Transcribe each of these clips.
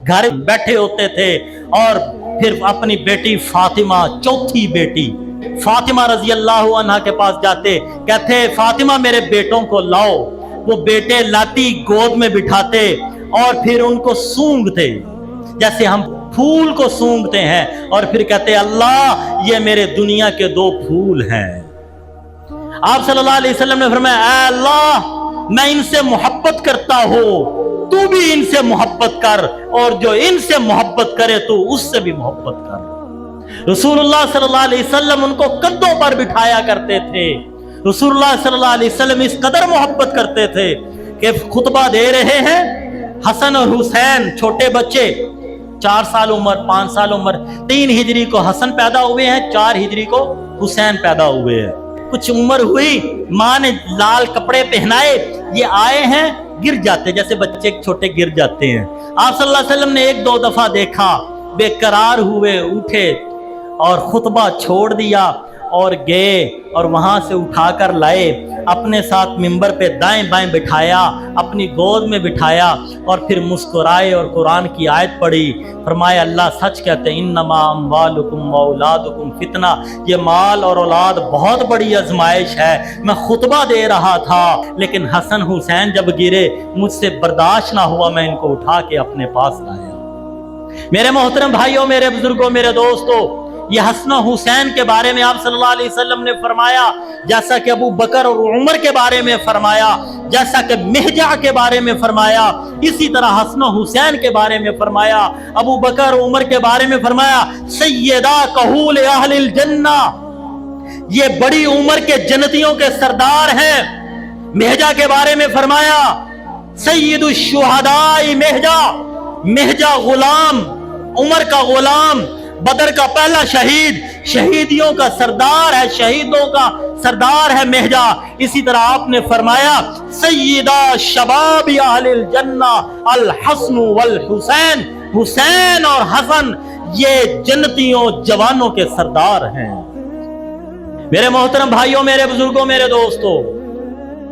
घर बैठे होते थे और फिर अपनी बेटी फातिमा, चौथी बेटी फातिमा रजी अल्लाह अन्हा के पास जाते, कहते फातिमा मेरे बेटों को लाओ। वो बेटे लाती, गोद में बिठाते और फिर उनको सूंघते जैसे हम फूल को सूंघते हैं, और फिर कहते अल्लाह ये मेरे दुनिया के 2 फूल हैं। आप सल्लल्लाहु अलैहि वसल्लम ने फरमाया ऐ अल्लाह मैं इनसे मोहब्बत करता हूँ, तू भी इनसे मोहब्बत कर, और जो इनसे मोहब्बत करे तू उससे भी मोहब्बत कर। रसूलुल्लाह सल्लल्लाहु अलैहि वसल्लम उनको कंधों पर बिठाया करते थे। रसूलुल्लाह सल्लल्लाहु अलैहि वसल्लम इस कदर मोहब्बत करते थे कि खुतबा दे रहे हैं, हसन और हुसैन छोटे बच्चे, 4 साल उम्र, 5 साल उम्र, 3 हिजरी को हसन पैदा हुए हैं, 4 हिजरी को हुसैन पैदा हुए हैं। कुछ उम्र हुई, माँ ने लाल कपड़े पहनाए, ये आए हैं, गिर जाते जैसे बच्चे छोटे गिर जाते हैं। आप सल्लल्लाहु अलैहि वसल्लम ने 1-2 दफा देखा, बेकरार हुए, उठे और खुतबा छोड़ दिया और गए और वहां से उठाकर लाए, अपने साथ मिंबर पे दाएं बाएं बिठाया, अपनी गोद में बिठाया और फिर मुस्कुराए और कुरान की आयत पढ़ी। फरमाया अल्लाह सच कहते हैं इन्नमा अम्वालुकुम व औलादुकुम फितना, ये माल और औलाद बहुत बड़ी आजमाइश है। मैं खुतबा दे रहा था लेकिन हसन हुसैन जब गिरे मुझसे बर्दाश्त ना हुआ, मैं इनको उठा के अपने पास लाया। मेरे मोहतरम भाइयों, मेरे बुजुर्गों, मेरे दोस्तों, ये हसन हुसैन के बारे में आप सल्लल्लाहु अलैहि वसल्लम ने फरमाया, जैसा कि अबू बकर और उमर के बारे में फरमाया, जैसा कि मिहजा के बारे में फरमाया, इसी तरह हसन हुसैन के बारे में फरमाया, अबू बकर और उमर के बारे में फरमाया सैयदा कहूल अहलिल जन्ना, ये बड़ी उम्र के जन्नतियों के सरदार हैं। मिहजा के बारे में फरमाया सैयदुश शुहदाई मिहजा, मिहजा गुलाम, उमर का गुलाम, बदर का पहला शहीद, शहीदियों का सरदार है, शहीदों का सरदार है मिहजा। इसी तरह आपने फरमाया सैयदा शबाब अहलिल जन्ना अल हसन वल हुसैन, हुसैन और हसन ये जन्नतियों जवानों के सरदार हैं। मेरे मोहतरम भाइयों, मेरे बुजुर्गों, मेरे दोस्तों,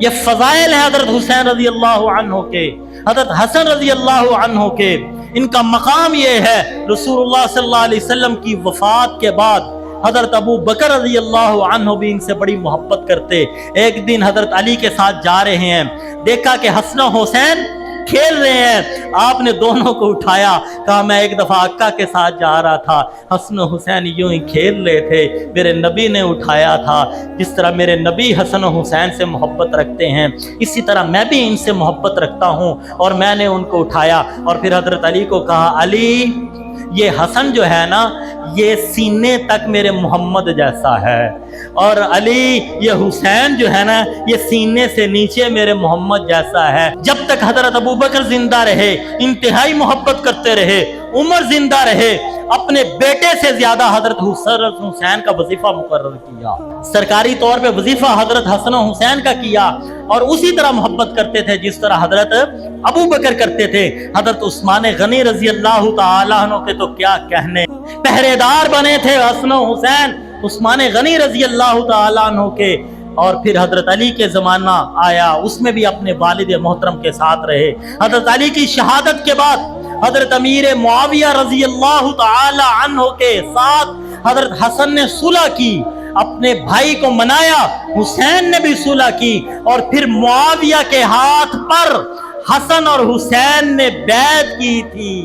ये फजाइल है हजरत हुसैन रजी अल्लाह अन्हु के, हजरत हसन रजी अल्लाह अन्हु के। इनका मकाम ये है, रसूलुल्लाह सल्लल्लाहु अलैहि वसल्लम की वफात के बाद हजरत अबू बकर रजी अल्लाह अन्हु भी इनसे बड़ी मोहब्बत करते। एक दिन हजरत अली के साथ जा रहे हैं, देखा कि हसन हुसैन खेल रहे हैं, आपने दोनों को उठाया, कहा मैं एक दफा अक्का के साथ जा रहा था, हसन हुसैन यूं ही खेल रहे थे, मेरे नबी ने उठाया था। जिस तरह मेरे नबी हसन हुसैन से मोहब्बत रखते हैं, इसी तरह मैं भी इनसे मोहब्बत रखता हूं, और मैंने उनको उठाया और फिर हजरत अली को कहा अली ये हसन जो है ना, ये सीने तक मेरे मोहम्मद जैसा है, और अली ये हुसैन जो है ना, ये सीने से नीचे मेरे मोहम्मद जैसा है। जब तक हजरत अबू बकर जिंदा रहे, इंतहाई मोहब्बत करते रहे, उमर जिंदा रहे, अपने बेटे से ज्यादा हजरत हुसैन का वजीफा मुकर्रर किया, सरकारी तौर पे वजीफा हजरत हसन हुसैन का किया, और उसी तरह मोहब्बत करते थे जिस तरह हजरत अबू बकर करते थे। हजरत उस्मान गनी रजी अल्लाह तआला अन्हु के तो क्या कहने, पहरेदार बने थे हसन हुसैन, उस्मान गनी रजी अल्लाह तआला अन्हु के। और फिर हजरत अली के जमाना आया, उसमें भी अपने वालिद मोहतरम के साथ रहे। हजरत अली की शहादत के बाद हजरत अमीर मुआविया रजी अल्लाह तआला अन्हु के साथ हजरत हसन ने सुलह की, अपने भाई को मनाया, हुसैन ने भी सुलह की, और फिर मुआविया के हाथ पर हसन और हुसैन ने बैत की थी,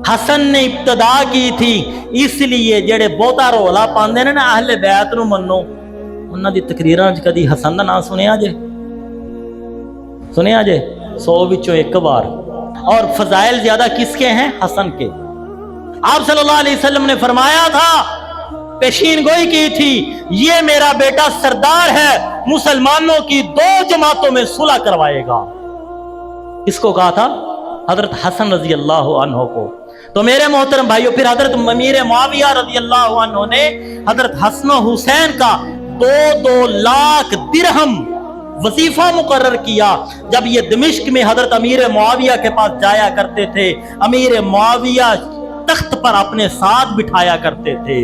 हसन ने इब्तदा की थी। इसलिए जेड़े बहुता रोला पांदे ने ना अहले बैत नूं मन्नो, उन्हां दी तकरीरां च कदी हसन दा नाम सुनिया जे? सुनिया जे? 100 विचों 1 बार। और फजाइल ज्यादा किसके हैं? हसन के। आप सल्लल्लाहु अलैहि वसल्लम ने फरमाया था, पेशीन गोई की थी, ये मेरा बेटा सरदार है, मुसलमानों की 2 जमातों में सुलह करवाएगा। इसको कहा था हजरत हसन रजी अल्लाह अन्हु को। तो मेरे मोहतरम भाइयों, फिर हजरत अमीर मुआविया रजी अल्लाह अन्हु ने हजरत हसन हुसैन का 2-2 लाख दिरहम वजीफा मुकर्रर किया। जब ये दमिश्क में हजरत अमीर मुआविया के पास जाया करते थे, अमीर मुआविया तख्त पर अपने साथ बिठाया करते थे।